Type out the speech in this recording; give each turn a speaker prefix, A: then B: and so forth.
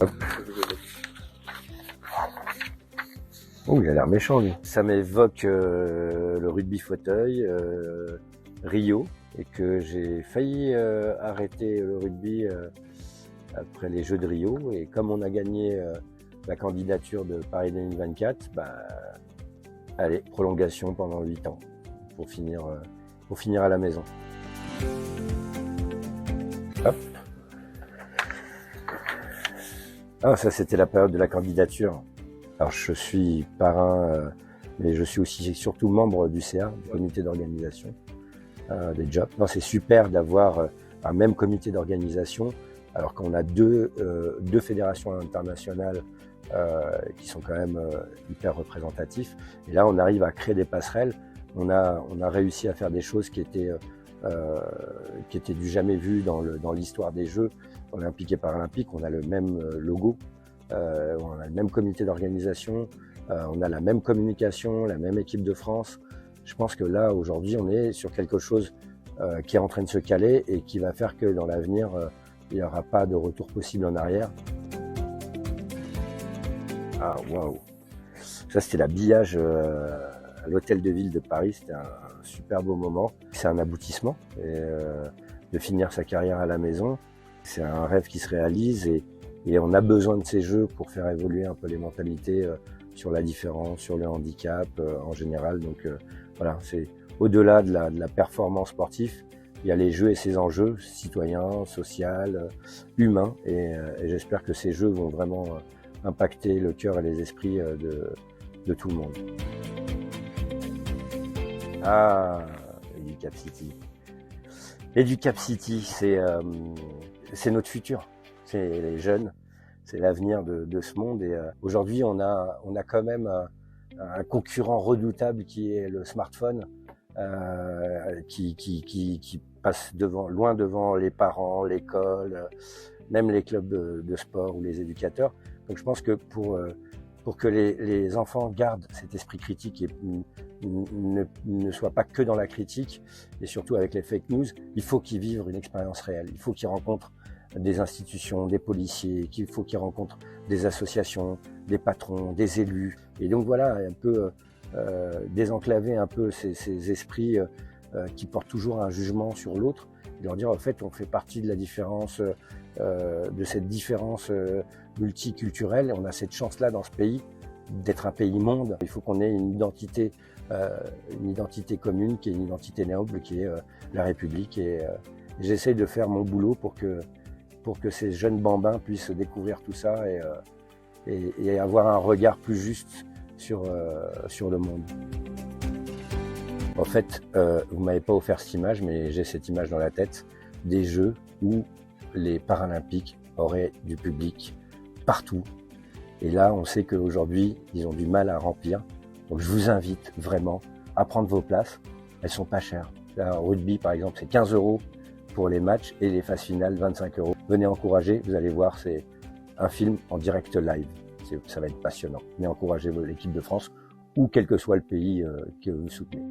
A: Hop. Oh, il a l'air méchant, lui. Ça m'évoque le rugby fauteuil, Rio, et que j'ai failli arrêter le rugby après les Jeux de Rio. Et comme on a gagné la candidature de Paris 2024, allez, prolongation pendant 8 ans pour finir à la maison. Hop. Ah, ça c'était la période de la candidature. Alors je suis parrain, mais je suis aussi surtout membre du CA, du comité d'organisation des jobs. Non, c'est super d'avoir un même comité d'organisation, alors qu'on a deux fédérations internationales qui sont quand même hyper représentatifs. Et là, on arrive à créer des passerelles. On a réussi à faire des choses qui étaient du jamais vu dans l'histoire des Jeux olympiques et paralympiques. On a le même logo, on a le même comité d'organisation, on a la même communication, la même équipe de France. Je pense que là, aujourd'hui, on est sur quelque chose qui est en train de se caler et qui va faire que dans l'avenir, il n'y aura pas de retour possible en arrière. Ah, waouh! Ça, c'était l'habillage à l'hôtel de ville de Paris. C'était un super beau moment. C'est un aboutissement. Et, de finir sa carrière à la maison, c'est un rêve qui se réalise et on a besoin de ces jeux pour faire évoluer un peu les mentalités sur la différence, sur le handicap en général. Donc voilà, c'est au-delà de la performance sportive, il y a les jeux et ses enjeux citoyens, sociaux, humains. Et j'espère que ces jeux vont vraiment impacter le cœur et les esprits de tout le monde. Ah, Educap City. Educap City, c'est notre futur. C'est les jeunes, c'est l'avenir de ce monde. Et aujourd'hui, on a quand même un concurrent redoutable qui est le smartphone, qui passe loin devant les parents, l'école, même les clubs de sport ou les éducateurs. Donc je pense que pour que les enfants gardent cet esprit critique et ne soient pas que dans la critique, et surtout avec les fake news, il faut qu'ils vivent une expérience réelle. Il faut qu'ils rencontrent des institutions, des policiers, qu'il faut qu'ils rencontrent des associations, des patrons, des élus. Et donc voilà, un peu désenclaver un peu ces esprits qui portent toujours un jugement sur l'autre, et leur dire en fait on fait partie de la différence, de cette différence multiculturelle. On a cette chance-là dans ce pays d'être un pays monde. Il faut qu'on ait une identité commune, qui est une identité noble, qui est la République. Et j'essaye de faire mon boulot pour que ces jeunes bambins puissent découvrir tout ça et avoir un regard plus juste sur le monde. En fait, vous m'avez pas offert cette image, mais j'ai cette image dans la tête des Jeux où les Paralympiques auraient du public partout. Et là, on sait qu'aujourd'hui, ils ont du mal à remplir. Donc je vous invite vraiment à prendre vos places. Elles sont pas chères. Là, au rugby, par exemple, c'est 15 € pour les matchs et les phases finales, 25 €. Venez encourager, vous allez voir, c'est un film en direct live. Ça va être passionnant. Venez encourager l'équipe de France ou quel que soit le pays que vous soutenez.